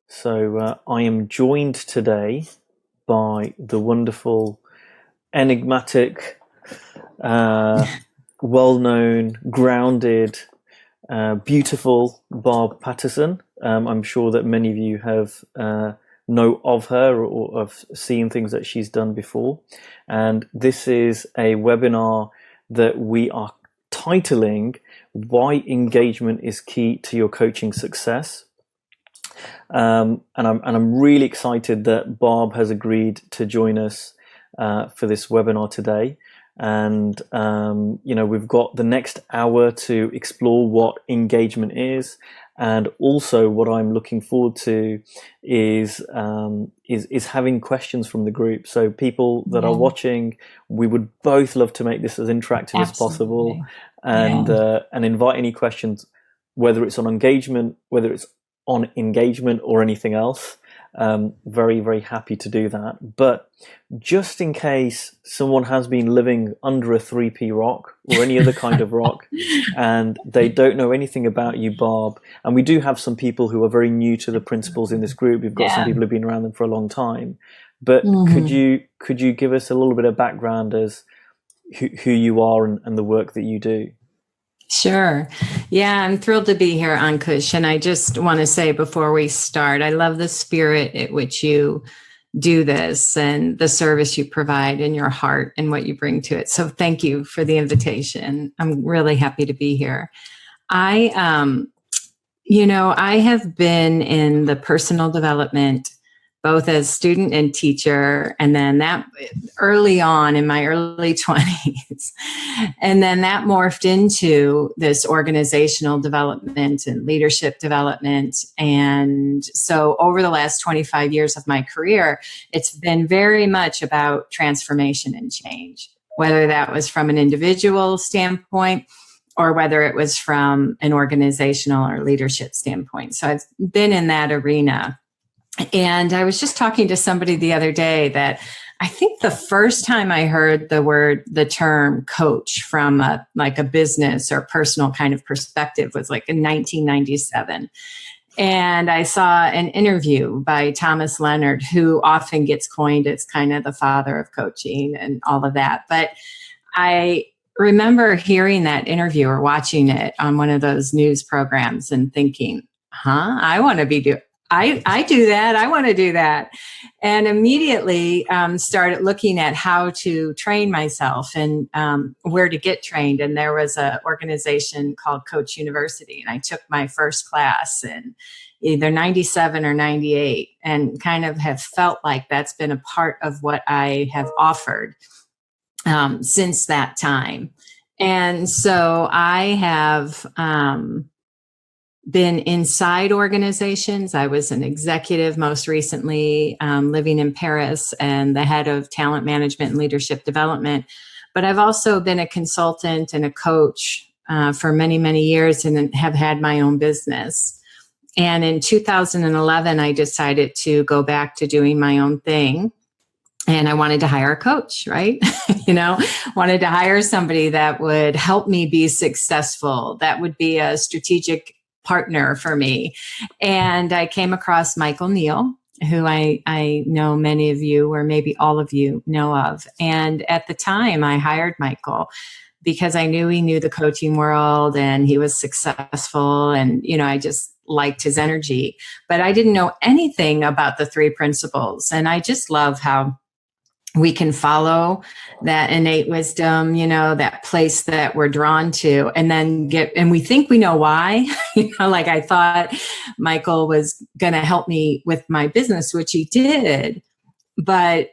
I am joined today by the wonderful, enigmatic, uh, well-known, grounded, beautiful Barb Patterson. I'm sure that many of you have know of her or have seen things that she's done before. And this is a webinar that we are titling "Why Engagement is Key to Your Coaching Success." And I'm really excited that Barb has agreed to join us for this webinar today. And we've got the next hour to explore what engagement is, and also what I'm looking forward to is having questions from the group. So people that are watching, we would both love to make this as interactive as possible, and invite any questions, whether it's on engagement, or anything else. Very, very happy to do that. But just in case someone has been living under a 3P rock or any other kind of rock and they don't know anything about you, Barb, and we do have some people who are very new to the principles in this group. We've got some people who've been around them for a long time. But could you give us a little bit of background as who you are and the work that you do? Sure. Yeah, I'm thrilled to be here, Ankush. And I just want to say before we start, I love the spirit at which you do this and the service you provide in your heart and what you bring to it. So thank you for the invitation. I'm really happy to be here. I have been in the personal development, both as student and teacher, and then that early on in my early 20s. And then that morphed into this organizational development and leadership development. And so over the last 25 years of my career, it's been very much about transformation and change, whether that was from an individual standpoint or whether it was from an organizational or leadership standpoint. So I've been in that arena. And I was just talking to somebody the other day that I think the first time I heard the term coach from a business or personal kind of perspective was like in 1997. And I saw an interview by Thomas Leonard, who often gets coined as kind of the father of coaching and all of that. But I remember hearing that interview or watching it on one of those news programs and thinking, I want to be I do that. I want to do that. And immediately started looking at how to train myself and where to get trained. And there was an organization called Coach University. And I took my first class in either 97 or 98 and kind of have felt like that's been a part of what I have offered since that time. And so I have been inside organizations. I was an executive most recently, living in Paris and the head of talent management and leadership development. But I've also been a consultant and a coach for many, many years and have had my own business. And in 2011, I decided to go back to doing my own thing. And I wanted to hire a coach, right? Wanted to hire somebody that would help me be successful, that would be a strategic partner for me. And I came across Michael Neal, who I know many of you or maybe all of you know of. And at the time I hired Michael because I knew he knew the coaching world and he was successful. And, I just liked his energy, but I didn't know anything about the 3 principles. And I just love how we can follow that innate wisdom, that place that we're drawn to, and then and we think we know why. Like I thought Michael was going to help me with my business, which he did. But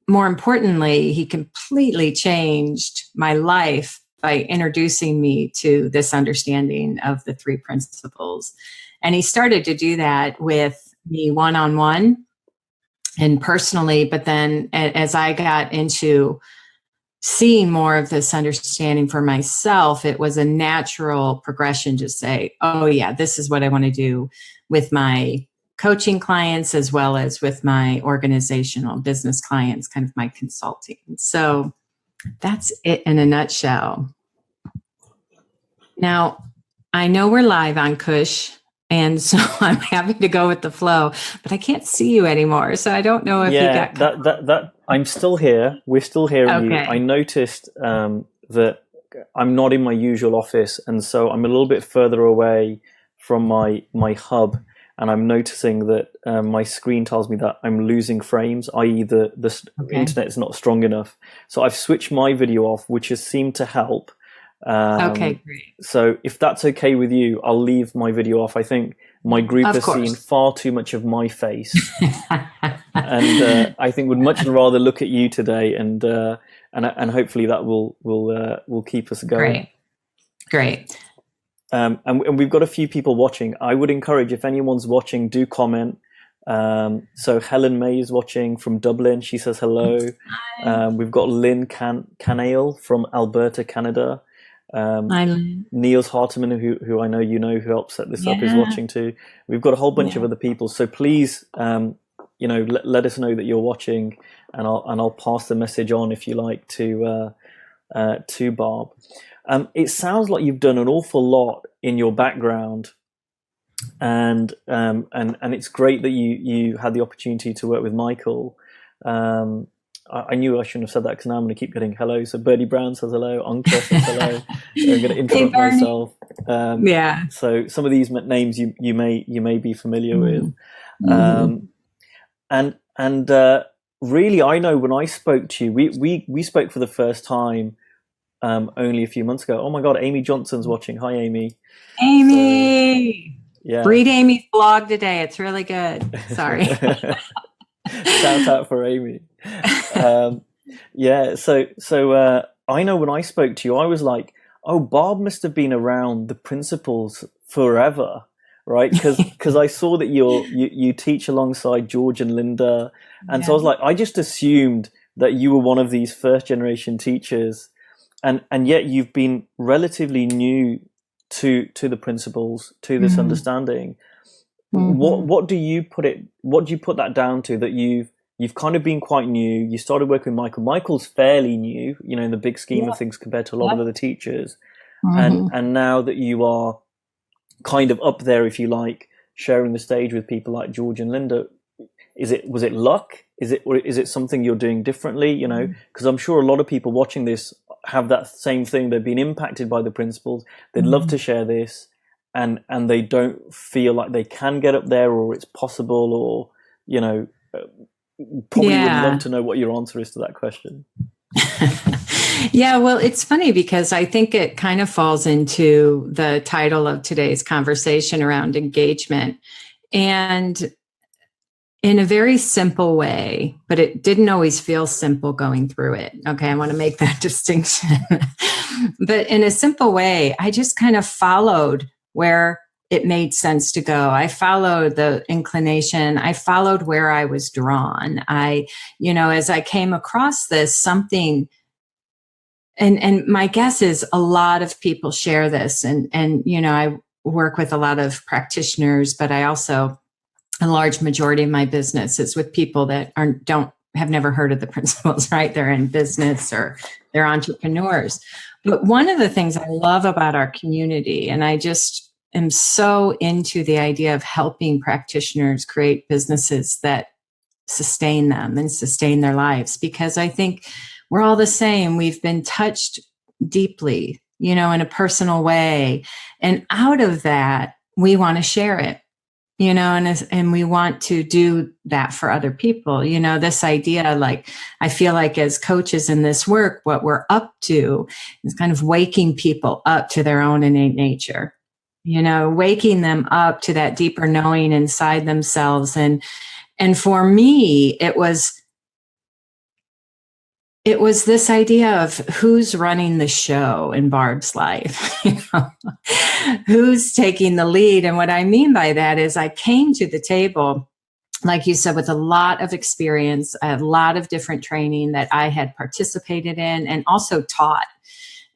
more importantly, he completely changed my life by introducing me to this understanding of the 3 principles. And he started to do that with me one-on-one and personally, but then as I got into seeing more of this understanding for myself, it was a natural progression to say, oh yeah, this is what I want to do with my coaching clients as well as with my organizational business clients, kind of my consulting. So that's it in a nutshell. Now, I know we're live on Kush. And so I'm happy to go with the flow, but I can't see you anymore. So I don't know if you Yeah, got cut. that I'm still here. We're still hearing you. I Okay. noticed that I'm not in my usual office, and so I'm a little bit further away from my hub, and I'm noticing that my screen tells me that I'm losing frames, i.e., the Okay. internet is not strong enough. So I've switched my video off, which has seemed to help. Okay, Um, great. so if that's okay with you, I'll leave my video off. I think my group Of has seen course. far too much of my face, and I think would much rather look at you today, and hopefully that will keep us going. Great. Great. And we've got a few people watching. I would encourage, if anyone's watching, do comment. So Helen May is watching from Dublin. She says hello. Hi. We've got Lynn Canale from Alberta, Canada. Hi, Lynn. Niels Harteman, who I know you know, who helped set this up, is Yeah. watching too. We've got a whole bunch of Yeah. other people. So please, let us know that you're watching, and I'll pass the message on if you like to Barb. It sounds like you've done an awful lot in your background, and it's great that you had the opportunity to work with Michael. I knew I shouldn't have said that, because now I'm going to keep getting hello. So Birdie Brown says hello. Anka says hello. I'm going to Hey, interrupt Barney. myself. Yeah. So some of these names you may be familiar with, Mm-hmm. and really, I know when I spoke to you, we spoke for the first time only a few months ago. Oh my God, Amy Johnson's watching. Hi, Amy. So Amy. yeah. Read Amy's blog today. It's really good. Sorry. Shout out for Amy. Yeah, so I know when I spoke to you, I was like, oh, Barb must have been around the principles forever, right? Because I saw that you teach alongside George and Linda, and so I Yeah. was like, I just assumed that you were one of these first generation teachers, and yet you've been relatively new to the principles, to this Mm-hmm. understanding. Mm-hmm. What do you put that down to, that you've kind of been quite new? You started working with Michael. Michael's fairly new, in the big scheme Yeah. of things, compared to a lot of Yep. other teachers. Mm-hmm. And now that you are kind of up there, if you like, sharing the stage with people like George and Linda, was it luck? Is it something you're doing differently? Because I'm sure a lot of people watching this have that same thing. They've been impacted by the principles. They'd love Mm-hmm. to share this, and they don't feel like they can get up there, or it's possible, or probably would love Yeah. to know what your answer is to that question. Yeah, well, it's funny because I think it kind of falls into the title of today's conversation around engagement. And in a very simple way, but it didn't always feel simple going through it. Okay, I want to make that distinction. But in a simple way, I just kind of followed where it made sense to go. I followed the inclination. I followed where I was drawn. As I came across this, something, and my guess is a lot of people share this, and I work with a lot of practitioners, but I also, a large majority of my business is with people that have never heard of the principles, right? They're in business or they're entrepreneurs. But one of the things I love about our community, and I just am so into the idea of helping practitioners create businesses that sustain them and sustain their lives, because I think we're all the same. We've been touched deeply, in a personal way. And out of that, we want to share it, and we want to do that for other people. This idea, like, I feel like as coaches in this work, what we're up to is kind of waking people up to their own innate nature, waking them up to that deeper knowing inside themselves. And for me, it was this idea of who's running the show in Barb's life, who's taking the lead. And what I mean by that is I came to the table, like you said, with a lot of experience, a lot of different training that I had participated in and also taught,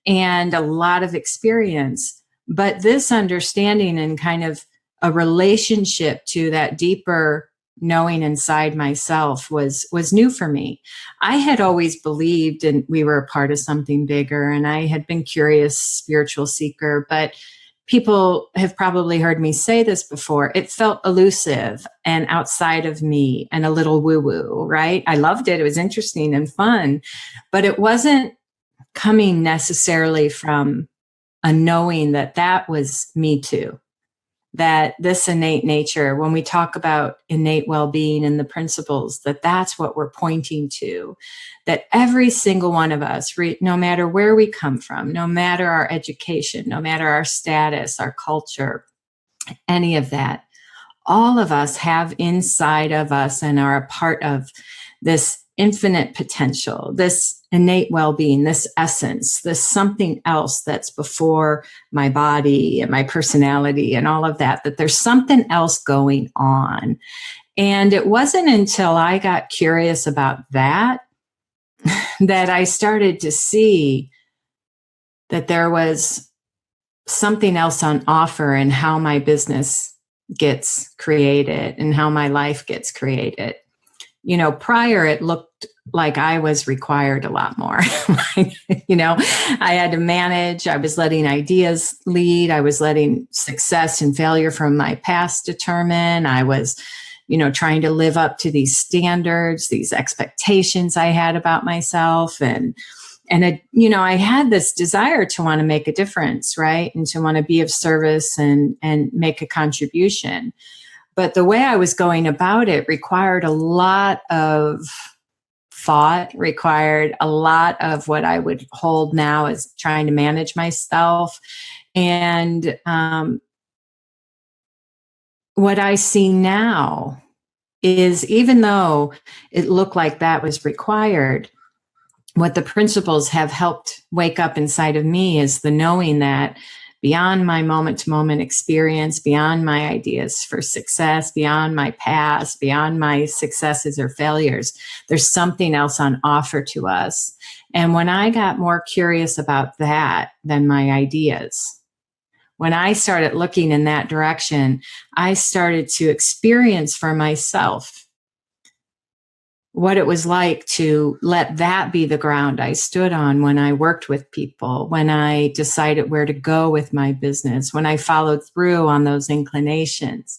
and a lot of experience. But this understanding and kind of a relationship to that deeper knowing inside myself was new for me. I had always believed and we were a part of something bigger, and I had been curious, spiritual seeker, but people have probably heard me say this before, it felt elusive and outside of me and a little woo-woo, right? I loved it. It was interesting and fun, but it wasn't coming necessarily from a knowing that that was me too. That this innate nature, when we talk about innate well-being and the principles, that that's what we're pointing to, that every single one of us, no matter where we come from, no matter our education, no matter our status, our culture, any of that, all of us have inside of us and are a part of this infinite potential, this innate well-being, this essence, this something else that's before my body and my personality and all of that, that there's something else going on. And it wasn't until I got curious about that that I started to see that there was something else on offer in how my business gets created and how my life gets created. You know, prior it looked like I was required a lot more. You know, I had to manage, I was letting ideas lead, I was letting success and failure from my past determine. I was, you know, trying to live up to these standards, these expectations I had about myself. And you know, I had this desire to want to make a difference, right? And to want to be of service and make a contribution. But the way I was going about it required a lot of thought, required a lot of what I would hold now as trying to manage myself. And what I see now is, even though it looked like that was required, what the principles have helped wake up inside of me is the knowing that beyond my moment to moment experience, beyond my ideas for success, beyond my past, beyond my successes or failures, there's something else on offer to us. And when I got more curious about that than my ideas, when I started looking in that direction, I started to experience for myself what it was like to let that be the ground I stood on when I worked with people, when I decided where to go with my business, when I followed through on those inclinations.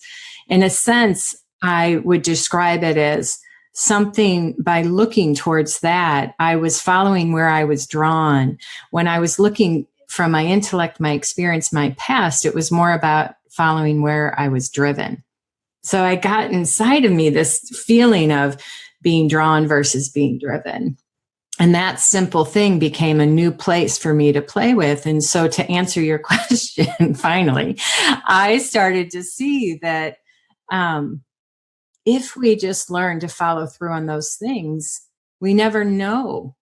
In a sense, I would describe it as something. By looking towards that, I was following where I was drawn. When I was looking from my intellect, my experience, my past, it was more about following where I was driven. So I got inside of me this feeling of being drawn versus being driven. And that simple thing became a new place for me to play with. And so, to answer your question, finally, I started to see that if we just learn to follow through on those things, we never know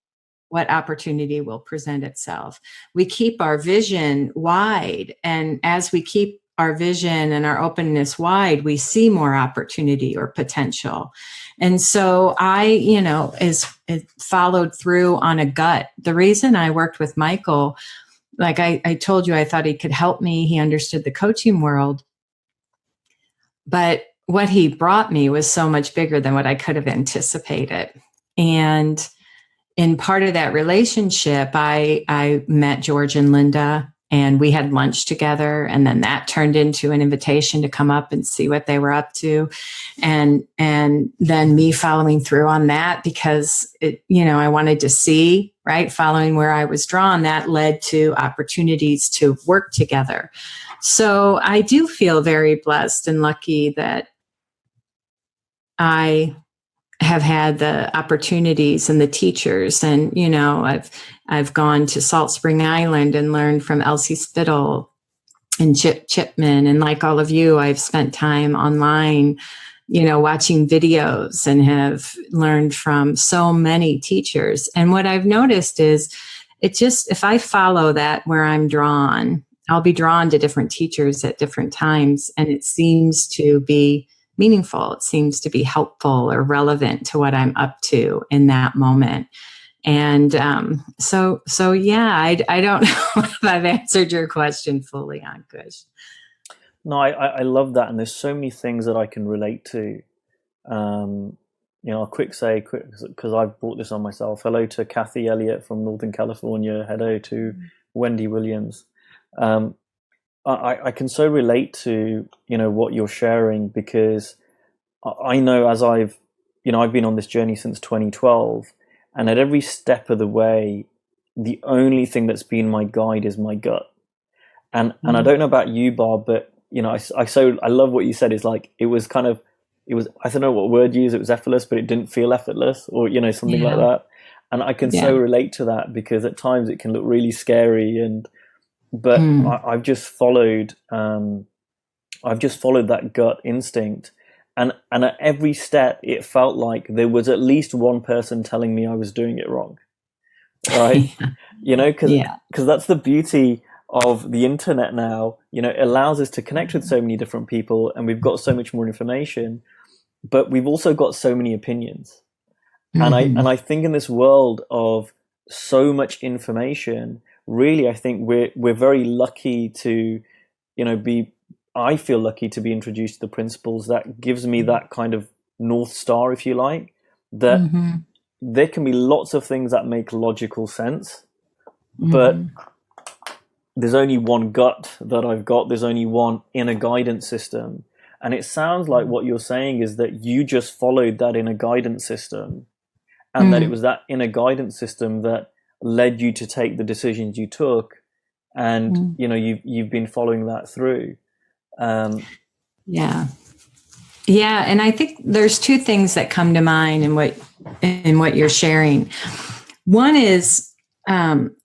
what opportunity will present itself. We keep our vision wide. And as we keep our vision and our openness wide, we see more opportunity or potential. And so I, you know, it followed through on a gut. The reason I worked with Michael, like I told you, I thought he could help me. He understood the coaching world. But what he brought me was so much bigger than what I could have anticipated. And in part of that relationship, I met George and Linda, and we had lunch together. And then that turned into an invitation to come up and see what they were up to. And then me following through on that, because it, you know, I wanted to see, right, following where I was drawn, that led to opportunities to work together. So I do feel very blessed and lucky that I have had the opportunities and the teachers. And, you know, I've gone to Salt Spring Island and learned from Elsie Spittle and Chip Chipman. And like all of you, I've spent time online, you know, watching videos, and have learned from so many teachers. And what I've noticed is, it just, if I follow that where I'm drawn, I'll be drawn to different teachers at different times. And it seems to be meaningful. It seems to be helpful or relevant to what I'm up to in that moment. And so yeah, I don't know if I've answered your question fully, Ankush. No, I love that, and there's so many things that I can relate to. You know, I'll because I've brought this on myself. Hello to Kathy Elliott from Northern California. Hello to Wendy Williams. I can so relate to, what you're sharing, because I know, as I've been on this journey since 2012, and at every step of the way, the only thing that's been my guide is my gut. And I Mm. don't know about you, Bob, but I love what you said. Is like, it was, I don't know what word you use. It was effortless, but it didn't feel effortless, or something like Yeah. that. And I can so Yeah. relate to that, because at times it can look really scary, but Mm. I've just followed that gut instinct, and at every step it felt like there was at least one person telling me I was doing it wrong, right? Because Yeah. that's the beauty of the internet now. It allows us to connect with so many different people, and we've got so much more information, but we've also got so many opinions. And I Hmm. and I think in this world of so much information, really, I think we're very lucky to, be I feel lucky to be introduced to the principles that gives me that kind of North Star, if you like, that Hmm. there can be lots of things that make logical sense, but Hmm. there's only one gut that I've got. There's only one inner guidance system. And it sounds like what you're saying is that you just followed that inner guidance system, and that it Mm. was that inner guidance system that led you to take the decisions you took, and Mm. you've been following that through. um, Yeah. Yeah, and I think there's two things that come to mind in what you're sharing. One is, um,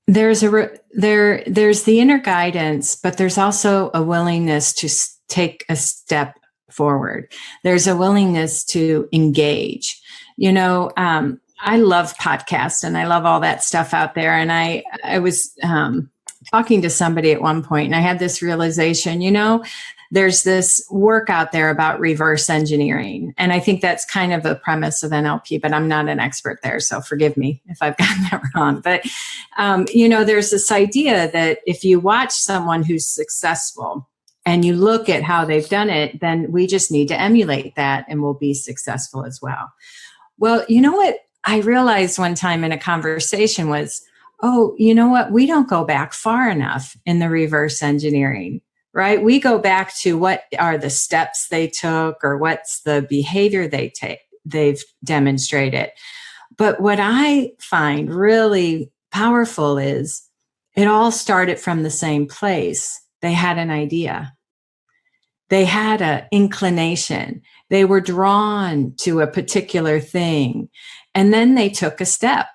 there's the inner guidance, but there's also a willingness to take a step forward. There's a willingness to engage. I love podcasts and I love all that stuff out there. And I was talking to somebody at one point, and I had this realization. There's this work out there about reverse engineering. And I think that's kind of the premise of NLP, but I'm not an expert there. So forgive me if I've gotten that wrong. But, there's this idea that if you watch someone who's successful and you look at how they've done it, then we just need to emulate that and we'll be successful as well. Well, you know what I realized one time in a conversation was, oh, you know what? We don't go back far enough in the reverse engineering, right? We go back to what are the steps they took or what's the behavior they've demonstrated. But what I find really powerful is it all started from the same place. They had an idea. They had an inclination. They were drawn to a particular thing. And then they took a step.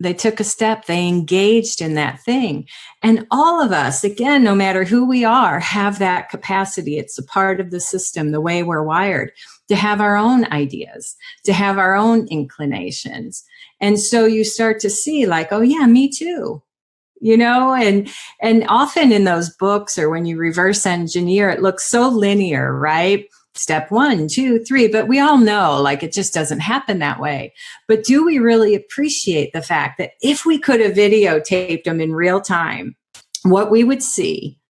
They engaged in that thing. And all of us, again, no matter who we are, have that capacity. It's a part of the system, the way we're wired, to have our own ideas, to have our own inclinations. And so you start to see, like, oh, yeah, me too. And often in those books or when you reverse engineer, it looks so linear, right? Step 1, 2, 3, but we all know, like, it just doesn't happen that way. But do we really appreciate the fact that if we could have videotaped them in real time, what we would see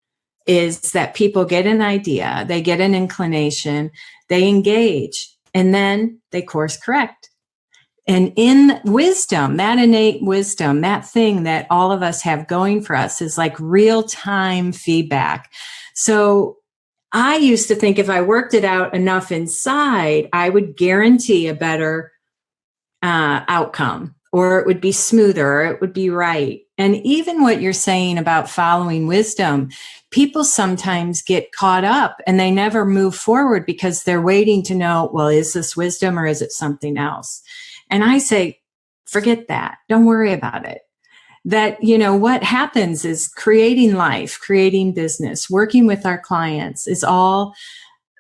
is that people get an idea, they get an inclination, they engage, and then they course correct. And in wisdom, that innate wisdom, that thing that all of us have going for us is like real time feedback. So I used to think if I worked it out enough inside, I would guarantee a better outcome, or it would be smoother, or it would be right. And even what you're saying about following wisdom, people sometimes get caught up and they never move forward because they're waiting to know, well, is this wisdom or is it something else? And I say, forget that. Don't worry about it. That, what happens is creating life, creating business, working with our clients is all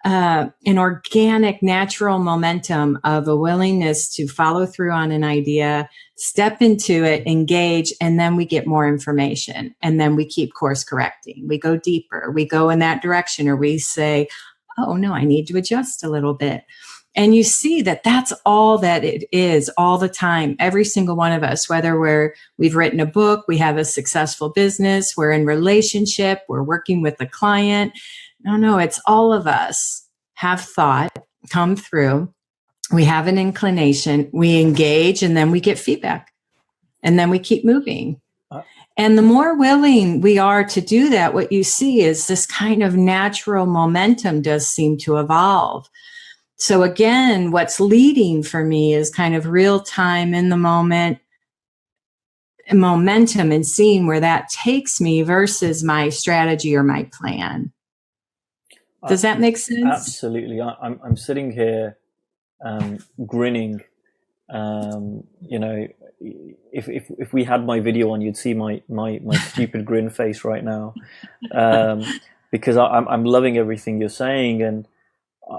an organic, natural momentum of a willingness to follow through on an idea, step into it, engage, and then we get more information. And then we keep course correcting. We go deeper. We go in that direction, or we say, oh, no, I need to adjust a little bit. And you see that that's all that it is all the time. Every single one of us, whether we've written a book, we have a successful business, we're in relationship, we're working with a client. No, it's all of us have thought come through. We have an inclination, we engage, and then we get feedback, and then we keep moving. And the more willing we are to do that, what you see is this kind of natural momentum does seem to evolve. So again, what's leading for me is kind of real time in the moment momentum and seeing where that takes me versus my strategy or my plan. Does that make sense? Absolutely. I'm sitting here grinning. You know, if we had my video on, you'd see my stupid grin face right now, because I'm loving everything you're saying. And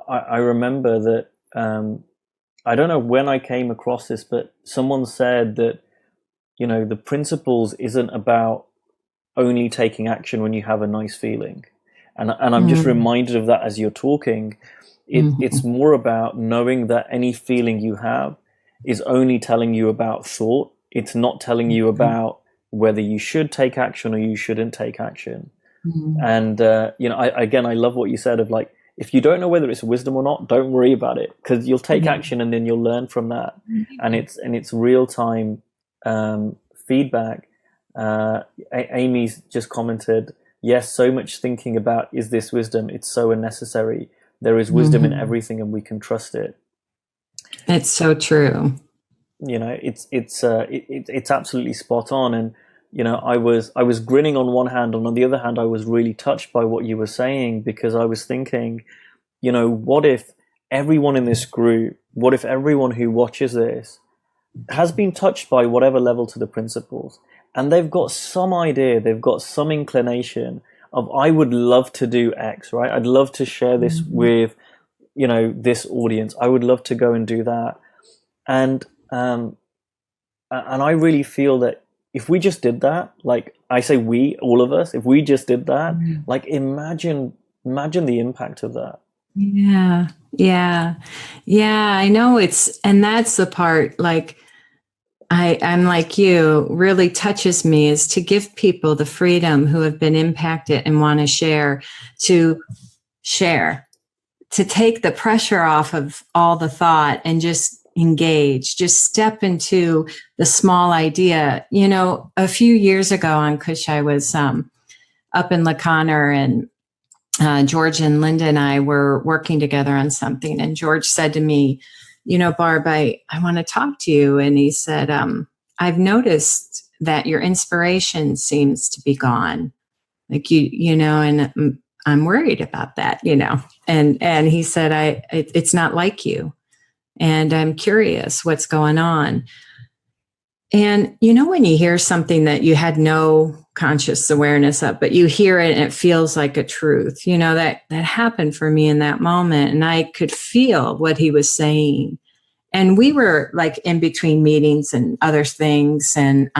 I remember that, I don't know when I came across this, but someone said that, you know, the principles isn't about only taking action when you have a nice feeling. And I'm just reminded of that as you're talking. It's more about knowing that any feeling you have is only telling you about thought. It's not telling you about whether you should take action or you shouldn't take action. And, you know, I love what you said of like, if you don't know whether it's wisdom or not, don't worry about it, because you'll take action and then you'll learn from that. And it's real time feedback. Amy's just commented, yes, so much thinking about, is this wisdom? It's so unnecessary. There is wisdom in everything and we can trust it. It's so true. You know, it's absolutely spot on. And, you know, I was grinning on one hand, and on the other hand, I was really touched by what you were saying, because I was thinking, you know, what if everyone in this group, what if everyone who watches this has been touched by whatever level to the principles, and they've got some idea, they've got some inclination of, I would love to do X, right? I'd love to share this with, you know, this audience. I would love to go and do that. And I really feel that if we just did that, like I say, we, all of us, if we just did that, like imagine the impact of that. Yeah. I know and that's the part, like, I'm like you, really touches me, is to give people the freedom who have been impacted and want to share, to take the pressure off of all the thought and just engage, just step into the small idea. You know, a few years ago on Kush, I was up in La Conner, and George and Linda and I were working together on something. And George said to me, you know, Barb, I want to talk to you. And he said, I've noticed that your inspiration seems to be gone. Like you know, and I'm worried about that, you know. And he said, it's not like you. And I'm curious what's going on. And, you know, when you hear something that you had no conscious awareness of, but you hear it and it feels like a truth, you know, that happened for me in that moment. And I could feel what he was saying. And we were like in between meetings and other things. And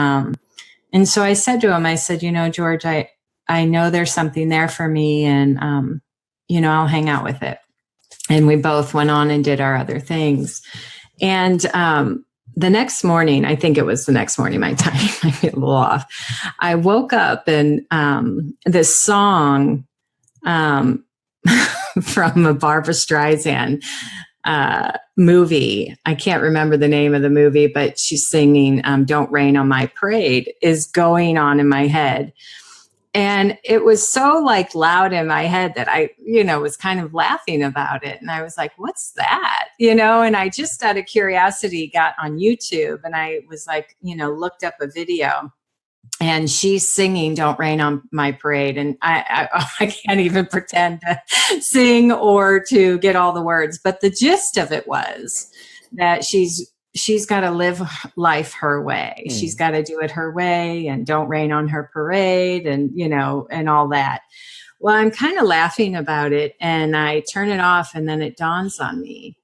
so I said to him, I said, you know, George, I know there's something there for me, and, you know, I'll hang out with it. And we both went on and did our other things. And the next morning, I think it was the next morning, my time might be a little off, I woke up and this song from a Barbra Streisand movie, I can't remember the name of the movie, but she's singing Don't Rain on My Parade, is going on in my head. And it was so like loud in my head that I, you know, was kind of laughing about it. And I was like, what's that? You know, and I just out of curiosity got on YouTube, and I was like, you know, looked up a video, and she's singing Don't Rain on My Parade. And I can't even pretend to sing or to get all the words. But the gist of it was that she's got to live life her way. She's got to do it her way, and don't rain on her parade, and, you know, and all that. Well, I'm kind of laughing about it, and I turn it off, and then it dawns on me.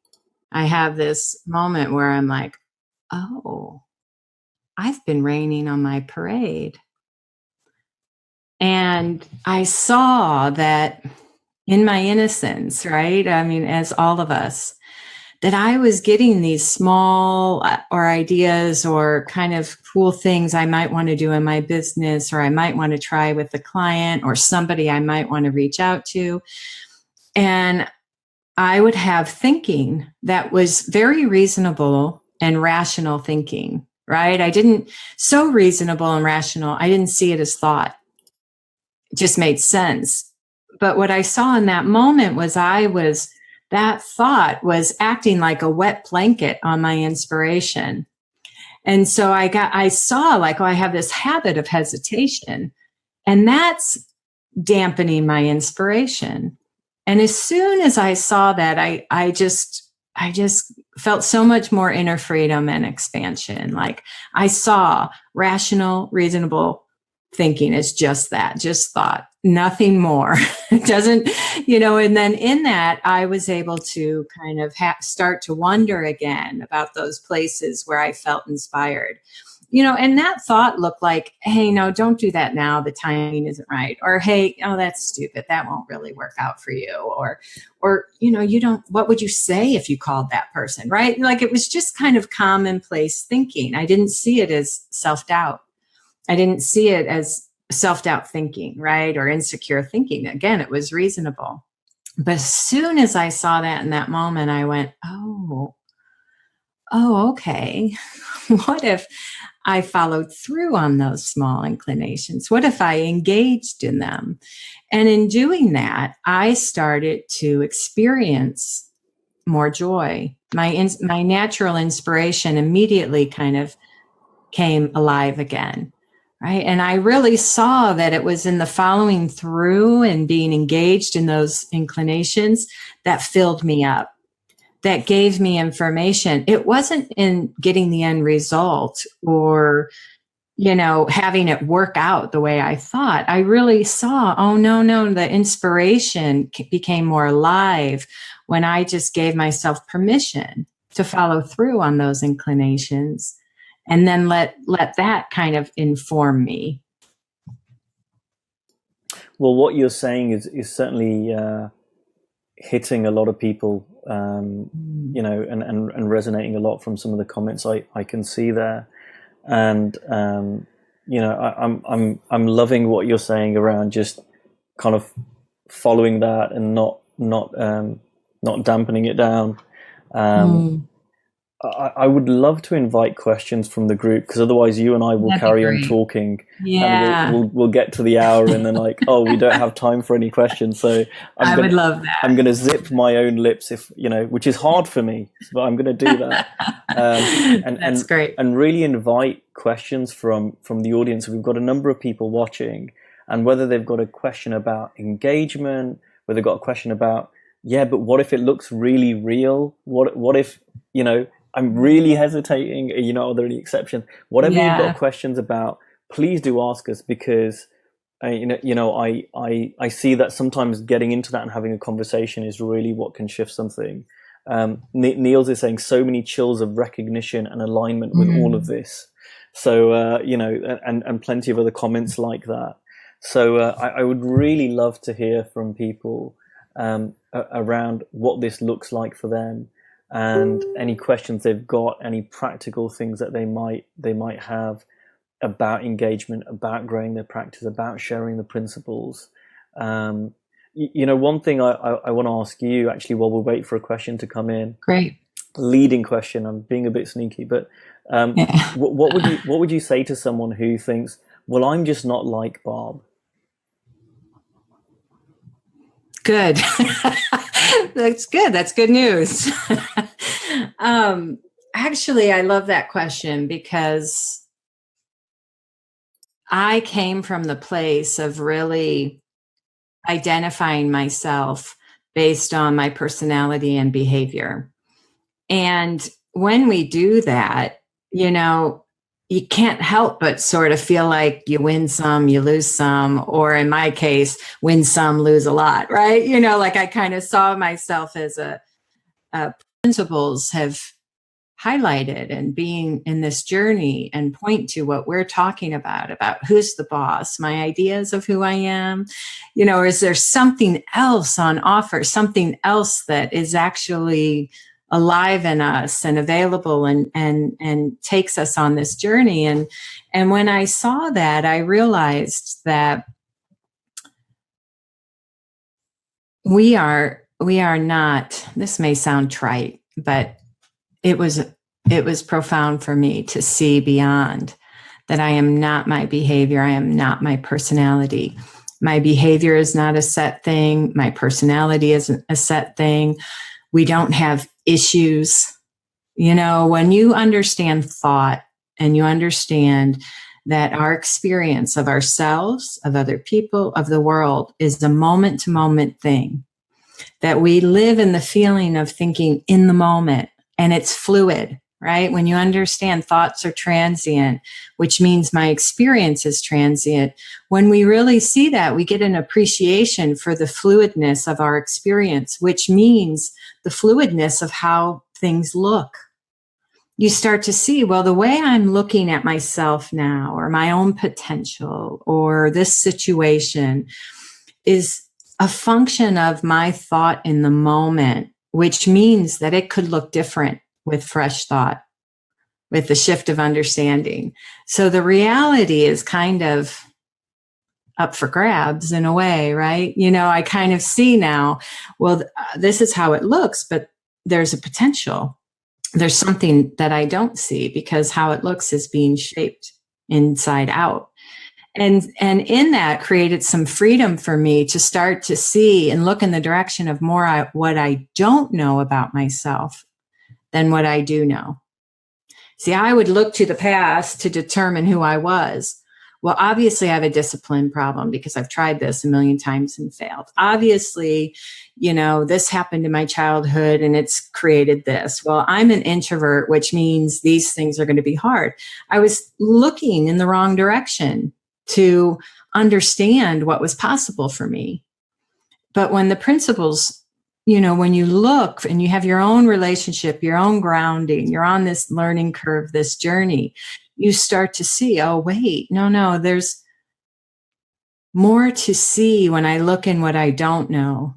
I have this moment where I'm like, oh, I've been raining on my parade. And I saw that in my innocence, right? I mean, as all of us, that I was getting these small or ideas or kind of cool things I might want to do in my business, or I might want to try with a client or somebody I might want to reach out to. And I would have thinking that was very reasonable and rational thinking. right? I didn't, so reasonable and rational, I didn't see it as thought. It just made sense. But what I saw in that moment was that thought was acting like a wet blanket on my inspiration. And so I saw like, oh, I have this habit of hesitation, and that's dampening my inspiration. And as soon as I saw that, I just felt so much more inner freedom and expansion. Like I saw rational, reasonable thinking is just that, just thought, nothing more. It doesn't, and then in that, I was able to kind of start to wonder again about those places where I felt inspired. And that thought looked like, hey, no, don't do that now. The timing isn't right. Or, hey, oh, that's stupid. That won't really work out for you. Or, you don't, what would you say if you called that person? Right. Like it was just kind of commonplace thinking. I didn't see it as self-doubt. I didn't see it as self-doubt thinking, right? Or insecure thinking. Again, it was reasonable. But as soon as I saw that in that moment, I went, oh, okay. What if I followed through on those small inclinations? What if I engaged in them? And in doing that, I started to experience more joy. My natural inspiration immediately kind of came alive again. Right. And I really saw that it was in the following through and being engaged in those inclinations that filled me up, that gave me information. It wasn't in getting the end result or, having it work out the way I thought. I really saw, oh, no, the inspiration became more alive when I just gave myself permission to follow through on those inclinations. And then let that kind of inform me. Well, what you're saying is certainly hitting a lot of people, and resonating a lot from some of the comments I can see there. And I'm loving what you're saying around just kind of following that and not dampening it down. I would love to invite questions from the group, because otherwise you and I will carry on talking, yeah, and we'll get to the hour and then like, oh, we don't have time for any questions. So I would love that. I'm going to zip my own lips, which is hard for me, but I'm going to do that. That's great. And really invite questions from the audience. We've got a number of people watching, and whether they've got a question about engagement, whether they've got a question about, but what if it looks really real? What if, I'm really hesitating, are there any exceptions? Whatever you've got questions about, please do ask us, because I see that sometimes getting into that and having a conversation is really what can shift something. Niels is saying so many chills of recognition and alignment with all of this. So, and plenty of other comments like that. So I would really love to hear from people around what this looks like for them, and any questions they've got, any practical things that they might have about engagement, about growing their practice, about sharing the principles. One thing I want to ask you, actually, while we wait for a question to come in. Great. Leading question. I'm being a bit sneaky, but what would you say to someone who thinks, well, I'm just not like Barb? Good. That's good. That's good news. Actually, I love that question, because I came from the place of really identifying myself based on my personality and behavior. And when we do that, you can't help but sort of feel like you win some, you lose some, or in my case, win some, lose a lot, right? Like I kind of saw myself as principles have highlighted and being in this journey and point to what we're talking about who's the boss, my ideas of who I am, or is there something else on offer, something else that is actually alive in us and available and takes us on this journey. And when I saw that, I realized that we are not, this may sound trite, but it was it was profound for me to see beyond that. I am not my behavior. I am not my personality. My behavior is not a set thing. My personality isn't a set thing. We don't have issues. You know, when you understand thought and you understand that our experience of ourselves, of other people, of the world is a moment to moment thing, that we live in the feeling of thinking in the moment, and it's fluid, right? When you understand thoughts are transient, which means my experience is transient, when we really see that, we get an appreciation for the fluidness of our experience, which means the fluidness of how things look. You start to see, well, the way I'm looking at myself now, or my own potential, or this situation is a function of my thought in the moment, which means that it could look different with fresh thought, with the shift of understanding. So the reality is kind of up for grabs in a way, right? You know, I kind of see now, well, this is how it looks, but there's a potential. There's something that I don't see because how it looks is being shaped inside out. And in that created some freedom for me to start to see and look in the direction of more what I don't know about myself than what I do know. See, I would look to the past to determine who I was. Well, obviously I have a discipline problem because I've tried this a million times and failed. Obviously, you know, this happened in my childhood and it's created this. Well, I'm an introvert, which means these things are going to be hard. I was looking in the wrong direction to understand what was possible for me. But when the principles, you know, when you look and you have your own relationship, your own grounding, you're on this learning curve, this journey, you start to see, oh, wait, no, there's more to see when I look in what I don't know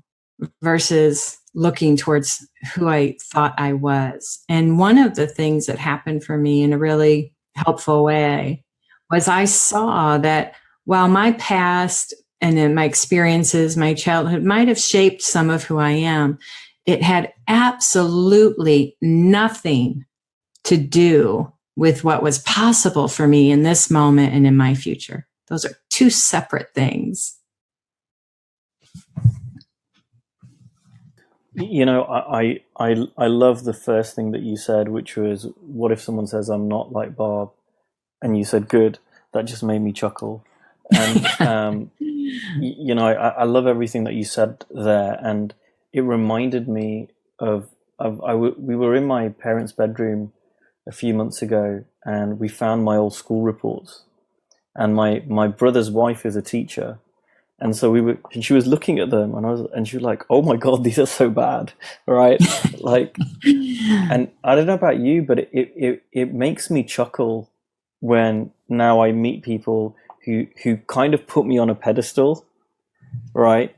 versus looking towards who I thought I was. And one of the things that happened for me in a really helpful way was I saw that while my past and then my experiences, my childhood might have shaped some of who I am, it had absolutely nothing to do with what was possible for me in this moment and in my future. Those are two separate things. You know, I love the first thing that you said, which was, what if someone says I'm not like Barb? And you said, good. That just made me chuckle. And you know, I love everything that you said there, and it reminded me of we were in my parents' bedroom a few months ago, and we found my old school reports. And my brother's wife is a teacher, and so and she was looking at them, and she was like, "Oh my God, these are so bad," right? Like, and I don't know about you, but it makes me chuckle when now I meet people who kind of put me on a pedestal, right?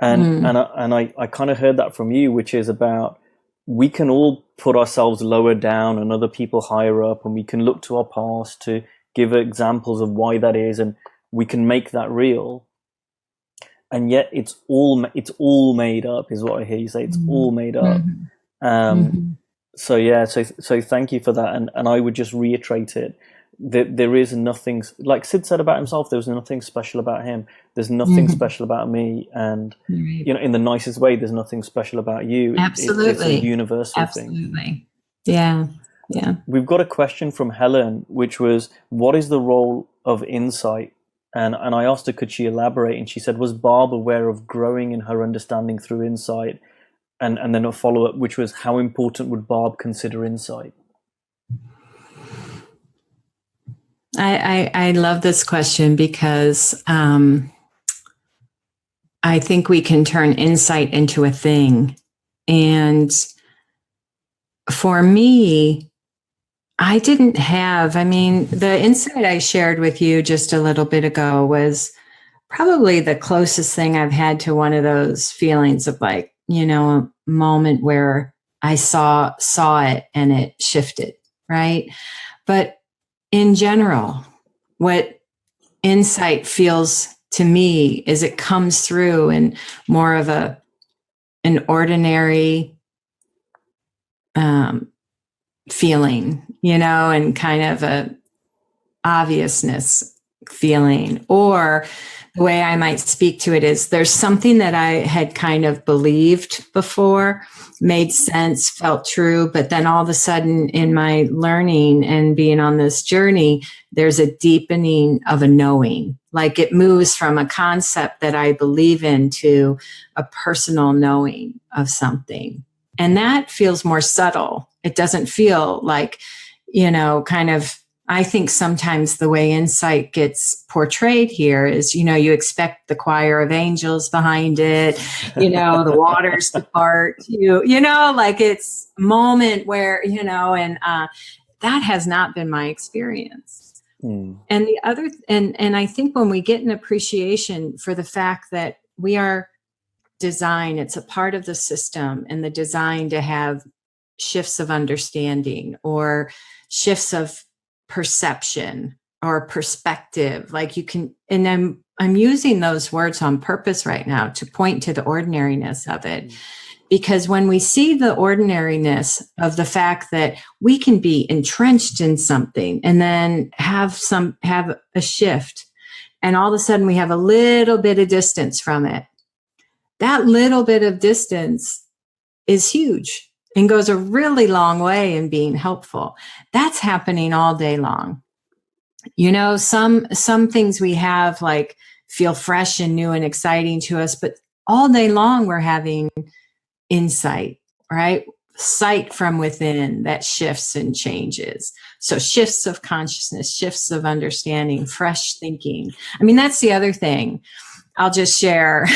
And I kind of heard that from you, which is about, we can all put ourselves lower down and other people higher up, and we can look to our past to give examples of why that is, and we can make that real. And yet it's all made up, is what I hear you say. It's all made up. So yeah, so thank you for that, and I would just reiterate it. There is nothing, like Sid said about himself, there was nothing special about him. There's nothing special about me, and you know, in the nicest way, there's nothing special about you. Absolutely. It's a universal thing. Absolutely. Yeah. We've got a question from Helen, which was, what is the role of insight? And I asked her, could she elaborate? And she said, was Barb aware of growing in her understanding through insight? And then a follow-up, which was, how important would Barb consider insight? I love this question because I think we can turn insight into a thing. And for me, I didn't have, the insight I shared with you just a little bit ago was probably the closest thing I've had to one of those feelings of, like, you know, a moment where I saw it and it shifted, right? But in general, what insight feels to me is it comes through in more of an ordinary feeling, and kind of a obviousness feeling. Or the way I might speak to it is there's something that I had kind of believed before, made sense, felt true, but then all of a sudden in my learning and being on this journey, there's a deepening of a knowing. Like it moves from a concept that I believe in to a personal knowing of something. And that feels more subtle. It doesn't feel like, kind of, I think sometimes the way insight gets portrayed here is, you expect the choir of angels behind it, the waters to part, like it's a moment where, and that has not been my experience. And the other, and I think when we get an appreciation for the fact that we are designed, it's a part of the system and the design to have shifts of understanding or shifts of perception or perspective. Like you can, and I'm using those words on purpose right now to point to the ordinariness of it. Because when we see the ordinariness of the fact that we can be entrenched in something and then have a shift, and all of a sudden we have a little bit of distance from it, that little bit of distance is huge and goes a really long way in being helpful. That's happening all day long. Some things we have like feel fresh and new and exciting to us, but all day long we're having insight, right? Sight from within that shifts and changes. So shifts of consciousness, shifts of understanding, fresh thinking. I mean, that's the other thing. I'll just share,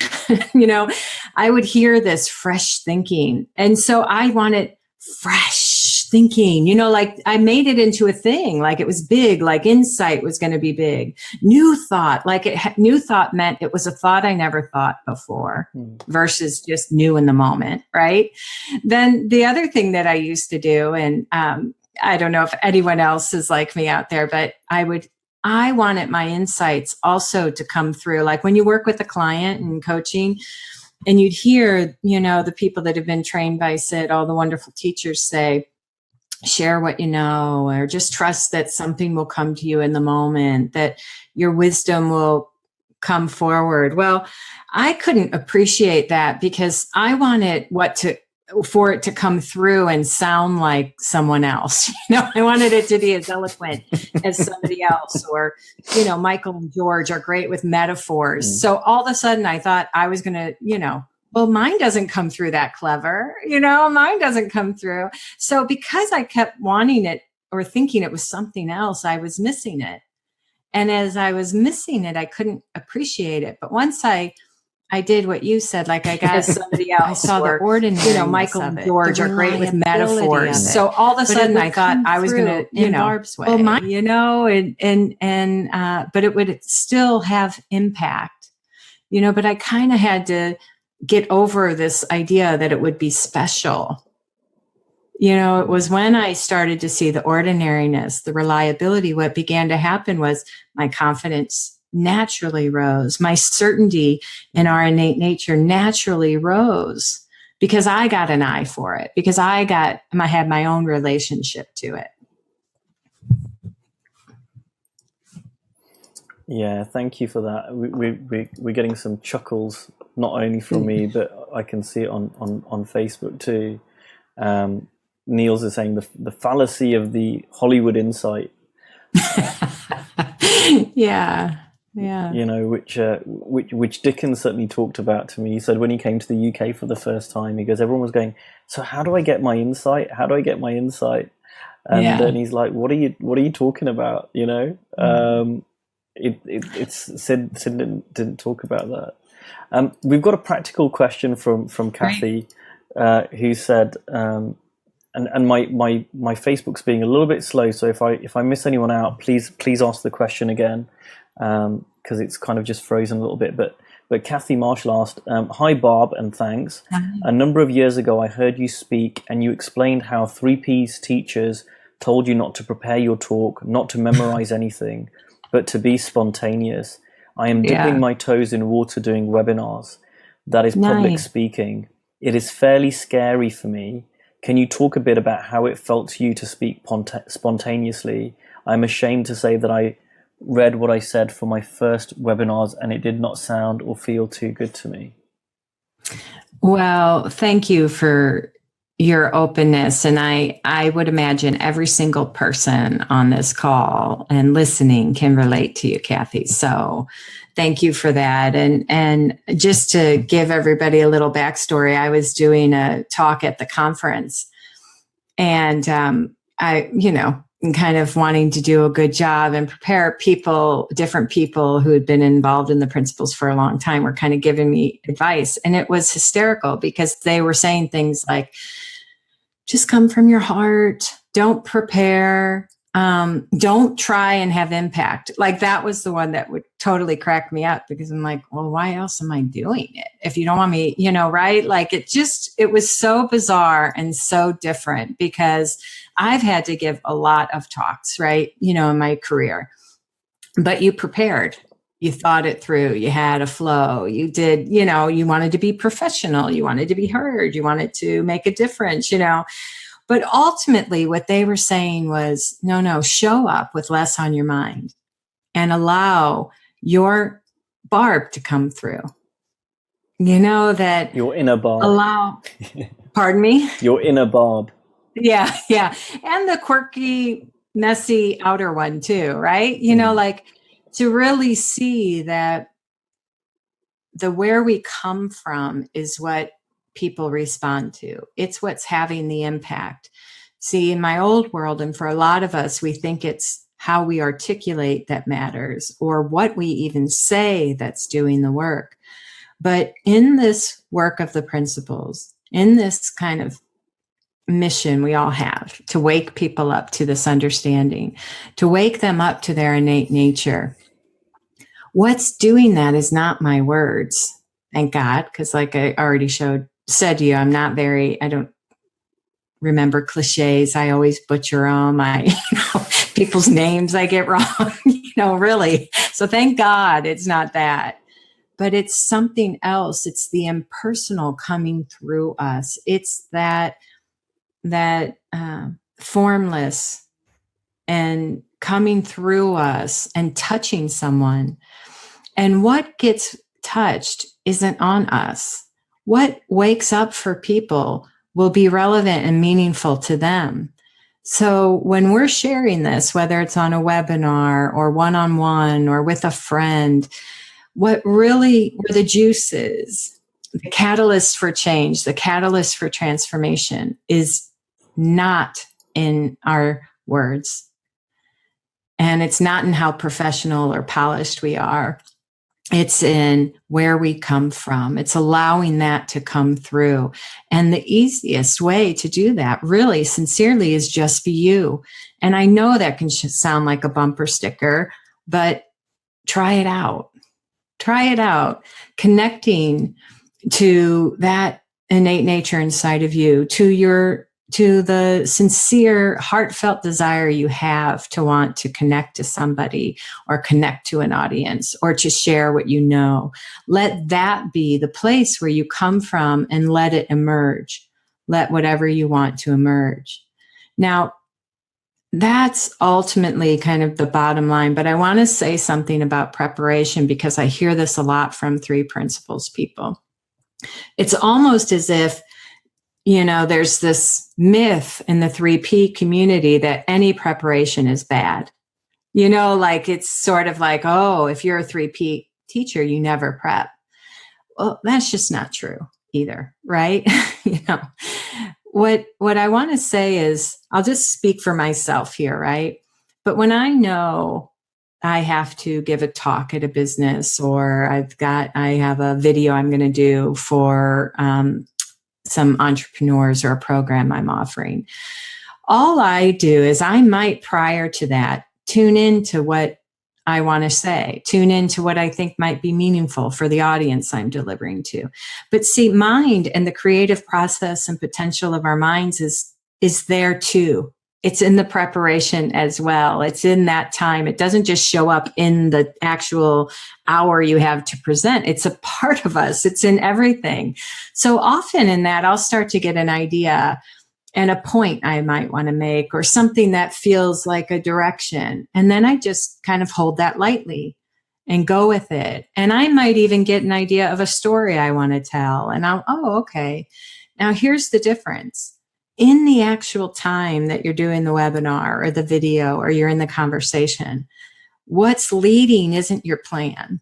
I would hear this fresh thinking. And so I wanted fresh thinking, like I made it into a thing, like it was big, like insight was going to be big. New thought, like new thought meant it was a thought I never thought before versus just new in the moment, right? Then the other thing that I used to do, and I don't know if anyone else is like me out there, but I wanted my insights also to come through. Like when you work with a client and coaching and you'd hear, the people that have been trained by Sid, all the wonderful teachers say, share what you know, or just trust that something will come to you in the moment, that your wisdom will come forward. Well, I couldn't appreciate that because I wanted for it to come through and sound like someone else. I wanted it to be as eloquent as somebody else, or, Michael and George are great with metaphors. So all of a sudden I thought I was going to, well, mine doesn't come through that clever, mine doesn't come through. So because I kept wanting it or thinking it was something else, I was missing it. And as I was missing it, I couldn't appreciate it. But once I did what you said, like I got somebody else. I saw the ordinary. Michael and George are great with metaphors. So all of a sudden I thought I was going to, Barb's way, but it would still have impact, but I kind of had to get over this idea that it would be special. It was when I started to see the ordinariness, the reliability, what began to happen was my confidence naturally rose. My certainty in our innate nature naturally rose because I got an eye for it, because I had my own relationship to it. Yeah, thank you for that. We're getting some chuckles, not only from me, but I can see it on Facebook too. Niels is saying the fallacy of the Hollywood insight. Yeah. Which Dickens certainly talked about to me. He said when he came to the UK for the first time, he goes, everyone was going, so how do I get my insight? How do I get my insight? And then he's like, what are you talking about? Sid didn't talk about that. We've got a practical question from Kathy, who said, and my Facebook's being a little bit slow, so if I miss anyone out, please ask the question again, because it's kind of just frozen a little bit. But Kathy Marshall asked, hi Barb, and thanks. A number of years ago I heard you speak and you explained how 3Ps teachers told you not to prepare your talk, not to memorize anything, but to be spontaneous. I am dipping my toes in water doing webinars. That is public speaking. It is fairly scary for me. Can you talk a bit about how it felt to you to speak spontaneously? I'm ashamed to say that I read what I said for my first webinars and it did not sound or feel too good to me. Well, thank you for your openness. And I would imagine every single person on this call and listening can relate to you, Kathy. So thank you for that. And just to give everybody a little backstory, I was doing a talk at the conference, and I, kind of wanting to do a good job and prepare different people who had been involved in the principles for a long time were kind of giving me advice. And it was hysterical because they were saying things like, just come from your heart, don't prepare, don't try and have impact. Like, that was the one that would totally crack me up, because I'm like, well, why else am I doing it if you don't want me, right? Like, it was so bizarre and so different, because I've had to give a lot of talks, right? In my career, but you prepared, you thought it through, you had a flow, you did, you wanted to be professional, you wanted to be heard, you wanted to make a difference, but ultimately what they were saying was, no, show up with less on your mind and allow your Barb to come through. That your inner Barb. Allow, pardon me? Your inner Barb. Yeah. And the quirky, messy outer one too, right? Like, to really see that where we come from is what people respond to. It's what's having the impact. See, in my old world, and for a lot of us, we think it's how we articulate that matters, or what we even say that's doing the work. But in this work of the principles, in this kind of mission we all have to wake people up to this understanding, to wake them up to their innate nature, what's doing that is not my words, thank God, because like I already said to you, I don't remember cliches. I always butcher them. People's names I get wrong, really. So thank God it's not that, but it's something else. It's the impersonal coming through us. It's that formless and coming through us and touching someone. And what gets touched isn't on us. What wakes up for people will be relevant and meaningful to them. So when we're sharing this, whether it's on a webinar or one-on-one or with a friend, what really, where the juice is, the catalyst for change, the catalyst for transformation is not in our words. And it's not in how professional or polished we are. It's in where we come from. It's allowing that to come through. And the easiest way to do that, really, sincerely, is just be you. And I know that can sound like a bumper sticker, but try it out. Try it out. Connecting to that innate nature inside of you, to the sincere, heartfelt desire you have to want to connect to somebody or connect to an audience or to share what you know. Let that be the place where you come from and let it emerge. Let whatever you want to emerge. Now, that's ultimately kind of the bottom line, but I want to say something about preparation because I hear this a lot from 3 Principles people. It's almost as if there's this myth in the 3P community that any preparation is bad. Like it's sort of like, oh, if you're a 3P teacher, you never prep. Well, that's just not true either, right? What I want to say is, I'll just speak for myself here, right? But when I know I have to give a talk at a business, or I have a video I'm going to do for some entrepreneurs or a program I'm offering. All I do is I might, prior to that, tune into what I want to say, tune into what I think might be meaningful for the audience I'm delivering to. But see, mind and the creative process and potential of our minds is there too. It's in the preparation as well. It's in that time. It doesn't just show up in the actual hour you have to present. It's a part of us. It's in everything. So often in that, I'll start to get an idea and a point I might want to make, or something that feels like a direction. And then I just kind of hold that lightly and go with it. And I might even get an idea of a story I want to tell. And oh, okay. Now here's the difference. In the actual time that you're doing the webinar or the video or you're in the conversation, what's leading isn't your plan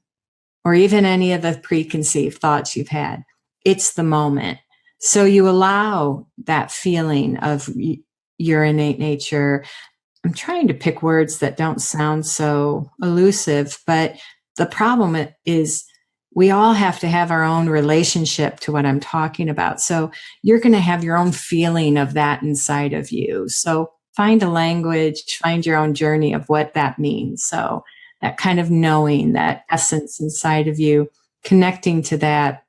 or even any of the preconceived thoughts you've had. It's the moment. So you allow that feeling of your innate nature. I'm trying to pick words that don't sound so elusive, but the problem is we all have to have our own relationship to what I'm talking about. So you're going to have your own feeling of that inside of you. So find a language, find your own journey of what that means. So that kind of knowing, that essence inside of you, connecting to that,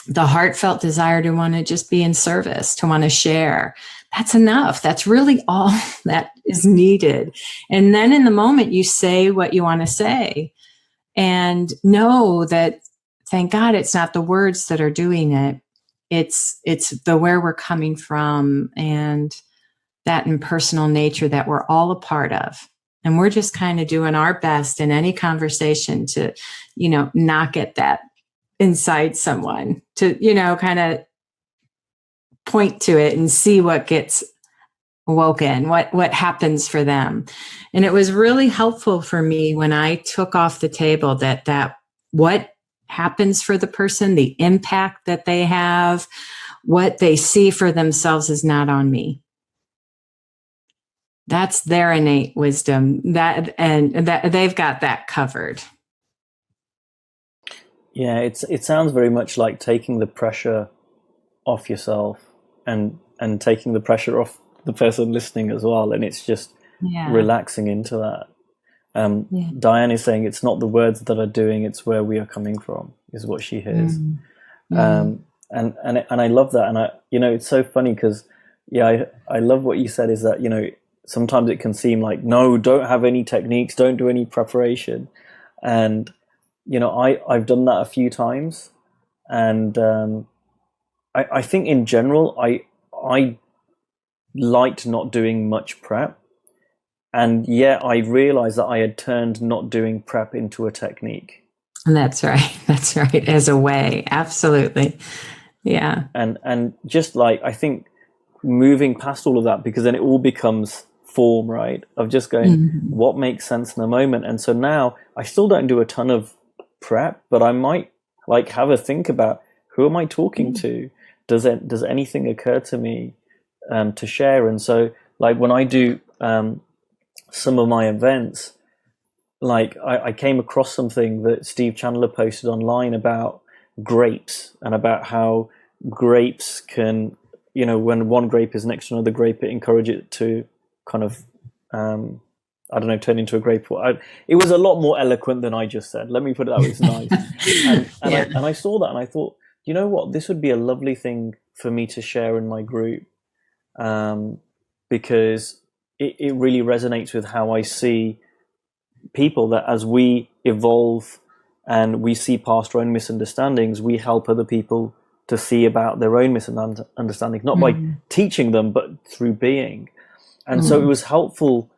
the heartfelt desire to want to just be in service, to want to share. That's enough. That's really all that is needed. And then in the moment, you say what you want to say and know that, thank God, it's not the words that are doing it. It's the where we're coming from and that impersonal nature that we're all a part of. And we're just kind of doing our best in any conversation to, not get that inside someone, to, kind of point to it and see what gets woken, what happens for them. And it was really helpful for me when I took off the table that what happens for the person, the impact that they have, what they see for themselves is not on me. That's their innate wisdom, that they've got that covered. Yeah, it sounds very much like taking the pressure off yourself and taking the pressure off the person listening as well, and it's just relaxing into that. Diane is saying it's not the words that are doing, it's where we are coming from, is what she hears. And I love that. And it's so funny because I love what you said, is that sometimes it can seem like, no, don't have any techniques, don't do any preparation. And I've done that a few times, and I think in general I liked not doing much prep, and I realized that I had turned not doing prep into a technique. And that's right. That's right. As a way. Absolutely. Yeah. And just like, I think moving past all of that, because then it all becomes form, right? Of just going, what makes sense in the moment. And so now I still don't do a ton of prep, but I might have a think about, who am I talking to? Does anything occur to me to share? And so when I do some of my events, I came across something that Steve Chandler posted online about grapes, and about how grapes can, when one grape is next to another grape, it encourages it to kind of, turn into a grape. It was a lot more eloquent than I just said. Let me put it that way. It's nice. And I saw that and I thought, you know what, this would be a lovely thing for me to share in my group, because it really resonates with how I see people, that as we evolve and we see past our own misunderstandings, we help other people to see about their own misunderstanding, not by teaching them, but through being. And so it was helpful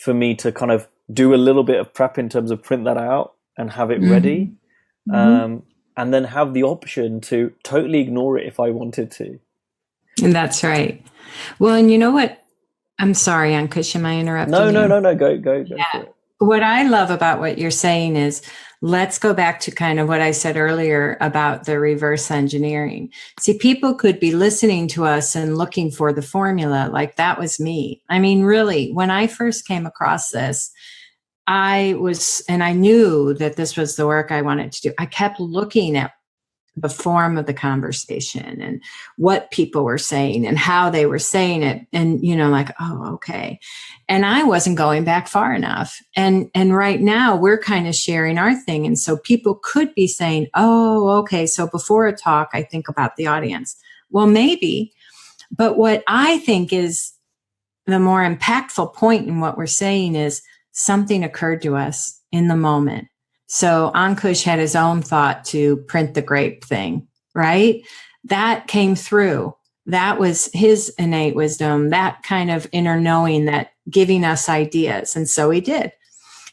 for me to kind of do a little bit of prep in terms of print that out and have it ready, and then have the option to totally ignore it if I wanted to. And that's right. Well, and you know what? I'm sorry, Ankush, am I interrupting you? No. Go for it. What I love about what you're saying is, let's go back to kind of what I said earlier about the reverse engineering. See, people could be listening to us and looking for the formula, like that was me. I mean, really, when I first came across this, I knew that this was the work I wanted to do. I kept looking at the form of the conversation and what people were saying and how they were saying it. And, oh, okay. And I wasn't going back far enough. And right now we're kind of sharing our thing. And so people could be saying, oh, okay. So before a talk, I think about the audience. Well, maybe, but what I think is the more impactful point in what we're saying is something occurred to us in the moment. So Ankush had his own thought to print the grape thing, right? That came through. That was his innate wisdom, that kind of inner knowing, that giving us ideas. And so he did.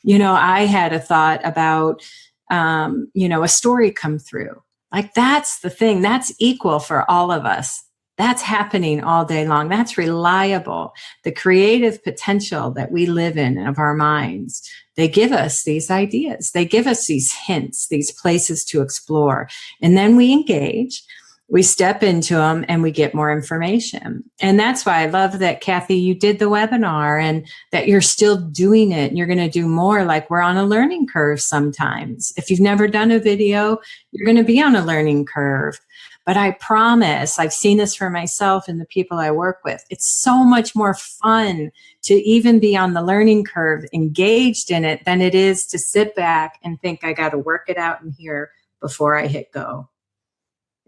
I had a thought about, a story come through. Like, that's the thing. That's equal for all of us. That's happening all day long. That's reliable. The creative potential that we live in of our minds, they give us these ideas. They give us these hints, these places to explore. And then we engage, we step into them, and we get more information. And that's why I love that, Kathy, you did the webinar and that you're still doing it, and you're going to do more. Like, we're on a learning curve sometimes. If you've never done a video, you're going to be on a learning curve. But I promise, I've seen this for myself and the people I work with. It's so much more fun to even be on the learning curve, engaged in it, than it is to sit back and think, I got to work it out in here before I hit go.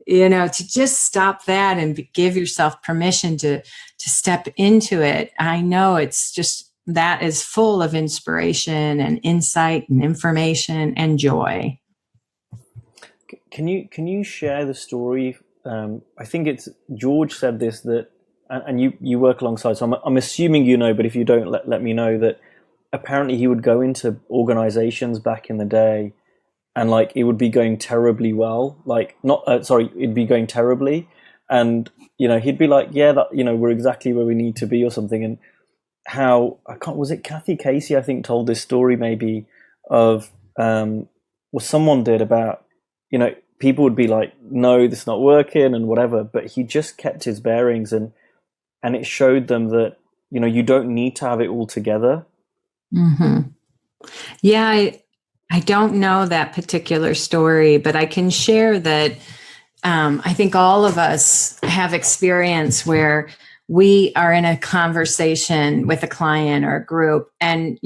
To just stop that and give yourself permission to step into it. I know it's just, that is full of inspiration and insight and information and joy. Can you share the story? I think it's George said this, that, and you work alongside, so I'm assuming but if you don't, let me know, that apparently he would go into organizations back in the day, and like it would be going terribly well, like it'd be going terribly, and he'd be like, yeah, that we're exactly where we need to be or something. And how, was it Kathy Casey, I think, told this story maybe of someone did, about people would be like, no, this is not working and whatever, but he just kept his bearings, and it showed them that you don't need to have it all together. Mm-hmm. Yeah, I don't know that particular story, but I can share that I think all of us have experience where we are in a conversation with a client or a group, and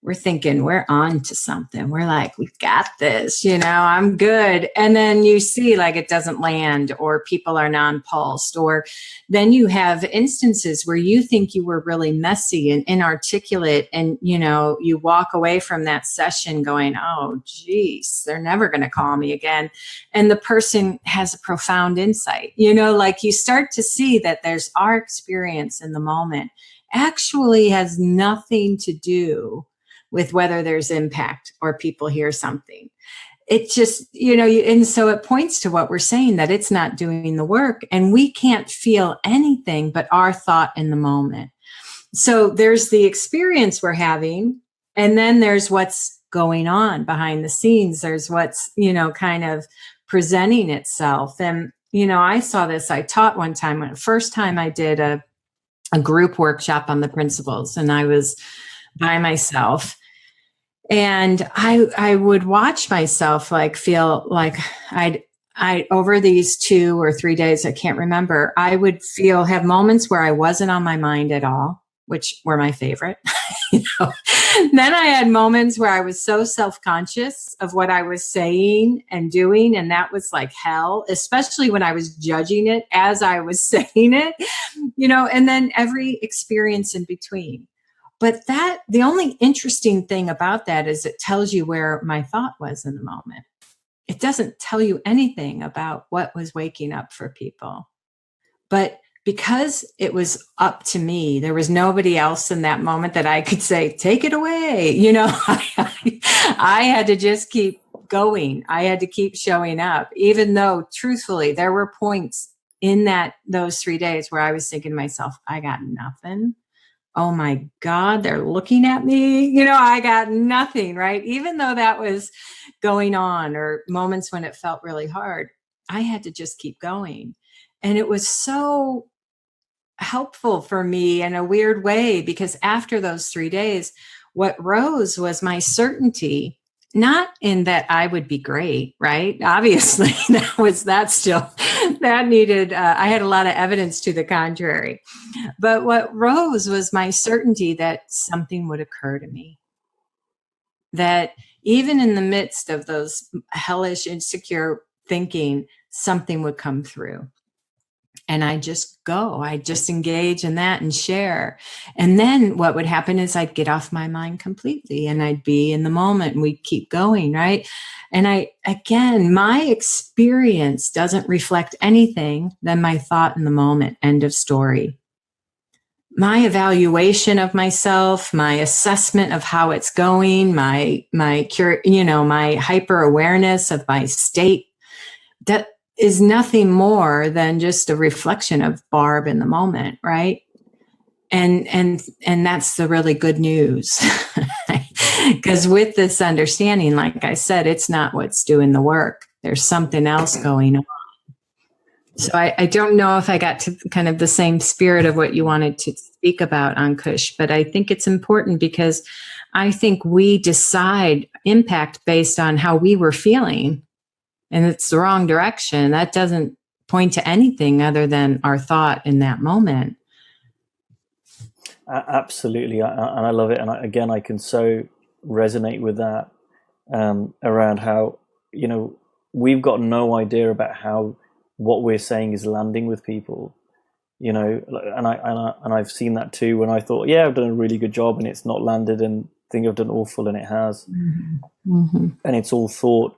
we're thinking we're on to something. We're like, we've got this, I'm good. And then you see, like, it doesn't land, or people are non-pulsed, or then you have instances where you think you were really messy and inarticulate, and you walk away from that session going, oh geez, they're never going to call me again. And the person has a profound insight, like, you start to see that there's our experience in the moment actually has nothing to do with whether there's impact or people hear something. It just, and so it points to what we're saying, that it's not doing the work, and we can't feel anything but our thought in the moment. So there's the experience we're having, and then there's what's going on behind the scenes. There's what's, kind of presenting itself. And, I saw this, I taught one time, when the first time I did a group workshop on the principles, and I was by myself. And I would watch myself, like, feel like I over these 2 or 3 days, I can't remember, I would have moments where I wasn't on my mind at all, which were my favorite. Then I had moments where I was so self-conscious of what I was saying and doing, and that was like hell, especially when I was judging it as I was saying it, and then every experience in between. But the only interesting thing about that is it tells you where my thought was in the moment. It doesn't tell you anything about what was waking up for people. But because it was up to me, there was nobody else in that moment that I could say, take it away. I had to just keep going. I had to keep showing up, even though, truthfully, there were points in those 3 days where I was thinking to myself, I got nothing. Oh my God, they're looking at me. I got nothing, right? Even though that was going on, or moments when it felt really hard, I had to just keep going. And it was so helpful for me in a weird way, because after those 3 days, what rose was my certainty, not in that I would be great, right? Obviously, that needed, I had a lot of evidence to the contrary. But what rose was my certainty that something would occur to me. That even in the midst of those hellish, insecure thinking, something would come through. And I just engage in that and share. And then what would happen is I'd get off my mind completely and I'd be in the moment and we'd keep going, right? And again, my experience doesn't reflect anything than my thought in the moment. End of story. My evaluation of myself, my assessment of how it's going, my hyper awareness of my state, that is nothing more than just a reflection of Barb in the moment, right? And that's the really good news. Because with this understanding, like I said, it's not what's doing the work. There's something else going on. So I don't know if I got to kind of the same spirit of what you wanted to speak about, Ankush, but I think it's important because I think we decide impact based on how we were feeling, and it's the wrong direction. That doesn't point to anything other than our thought in that moment. Absolutely, and I love it. And again, I can so resonate with that, around how, we've got no idea about how what we're saying is landing with people, and I've seen that too when I thought, yeah, I've done a really good job and it's not landed, and think I've done awful and it has. Mm-hmm. And it's all thought.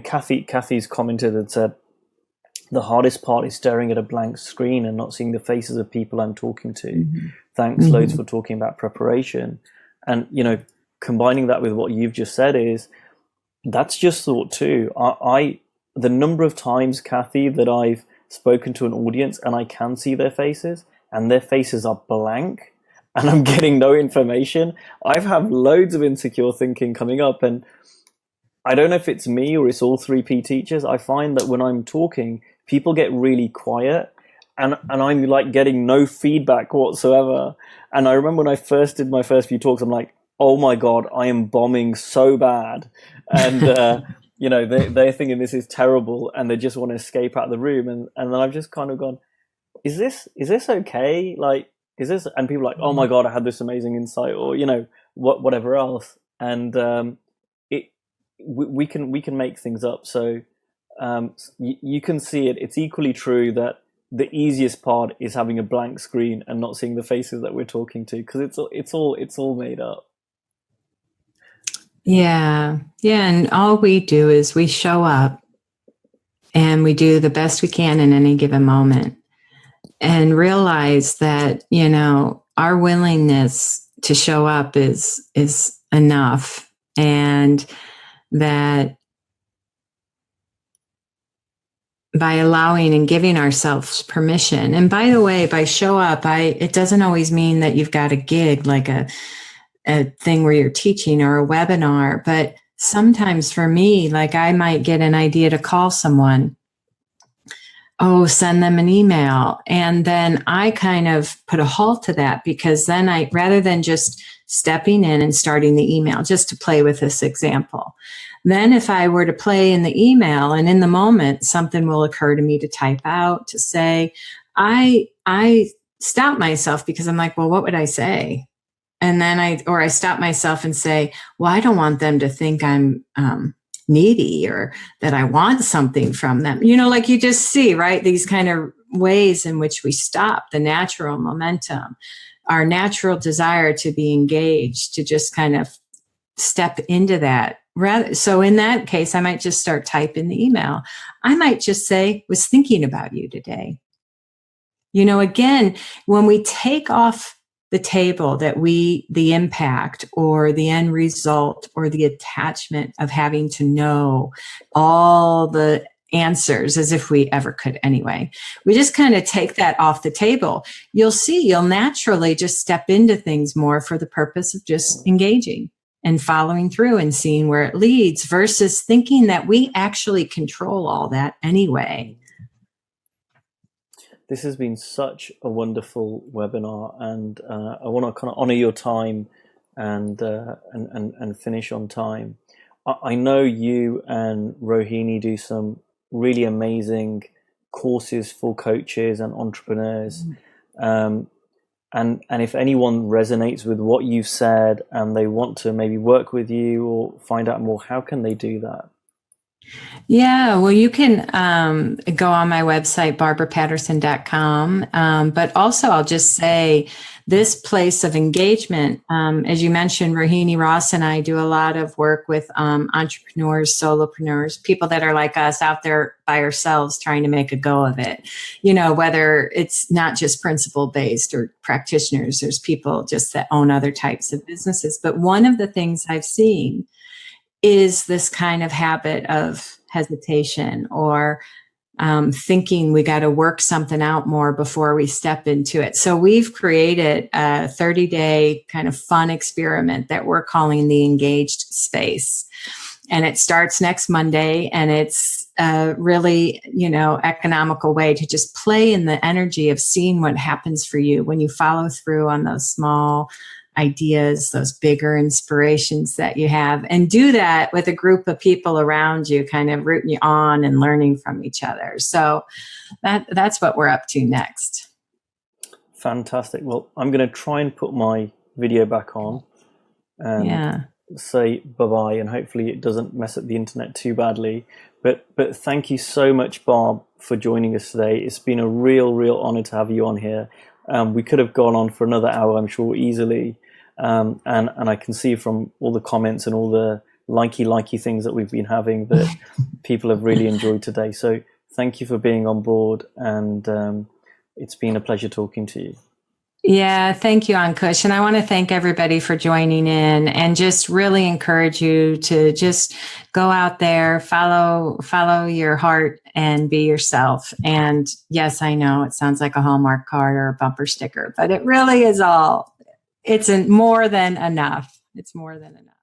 Kathy's commented and said, the hardest part is staring at a blank screen and not seeing the faces of people I'm talking to. Mm-hmm. Thanks loads for talking about preparation. And, combining that with what you've just said is, that's just thought too. The number of times, Kathy, that I've spoken to an audience and I can see their faces and their faces are blank and I'm getting no information. I've had loads of insecure thinking coming up, and I don't know if it's me or it's all 3P teachers. I find that when I'm talking, people get really quiet and I'm like getting no feedback whatsoever. And I remember when I first did my first few talks, I'm like, oh my God, I am bombing so bad. And, they're thinking this is terrible and they just want to escape out of the room. And then I've just kind of gone, is this okay? Like, is this, and people are like, oh my God, I had this amazing insight, or, whatever else. And, we can make things up. So you can see it. It's equally true that the easiest part is having a blank screen and not seeing the faces that we're talking to, because it's all made up. Yeah. And all we do is we show up and we do the best we can in any given moment, and realize that, our willingness to show up is enough, and that by allowing and giving ourselves permission. And by the way, by show up, it doesn't always mean that you've got a gig, like a thing where you're teaching or a webinar. But sometimes for me, like I might get an idea to call someone. Oh, send them an email. And then I kind of put a halt to that, because then rather than just stepping in and starting the email, just to play with this example, then if I were to play in the email and in the moment, something will occur to me to type out, to say, I stop myself because I'm like, well, what would I say? And then I stop myself and say, well, I don't want them to think I'm, needy or that I want something from them. Like you just see, right? These kind of ways in which we stop the natural momentum, our natural desire to be engaged, to just kind of step into that. So in that case, I might just start typing the email. I might just say, was thinking about you today. Again, when we take off the table that the impact or the end result or the attachment of having to know all the answers, as if we ever could anyway, we just kind of take that off the table. You'll naturally just step into things more for the purpose of just engaging and following through and seeing where it leads, versus thinking that we actually control all that anyway. This has been such a wonderful webinar, and I want to kind of honor your time and finish on time. I know you and Rohini do some really amazing courses for coaches and entrepreneurs. And if anyone resonates with what you've said and they want to maybe work with you or find out more, how can they do that? Yeah, well, you can go on my website, barbarapatterson.com. But also, I'll just say this place of engagement, as you mentioned, Rohini Ross and I do a lot of work with entrepreneurs, solopreneurs, people that are like us out there by ourselves trying to make a go of it. You know, whether it's not just principle based or practitioners, there's people just that own other types of businesses. But one of the things I've seen is this kind of habit of hesitation or thinking we got to work something out more before we step into it. So we've created a 30-day kind of fun experiment that we're calling the Engaged Space. And it starts next Monday, and it's a really, economical way to just play in the energy of seeing what happens for you when you follow through on those small ideas, those bigger inspirations that you have, and do that with a group of people around you, kind of rooting you on and learning from each other. So that's what we're up to next. Fantastic. Well, I'm going to try and put my video back on and say bye-bye, and hopefully it doesn't mess up the internet too badly. But thank you so much, Barb, for joining us today. It's been a real honor to have you on here. We could have gone on for another hour, I'm sure, easily. And I can see from all the comments and all the likey things that we've been having that people have really enjoyed today. So thank you for being on board, and it's been a pleasure talking to you. Yeah, thank you, Ankush. And I want to thank everybody for joining in, and just really encourage you to just go out there, follow your heart and be yourself. And yes, I know it sounds like a Hallmark card or a bumper sticker, but it really is it's more than enough. It's more than enough.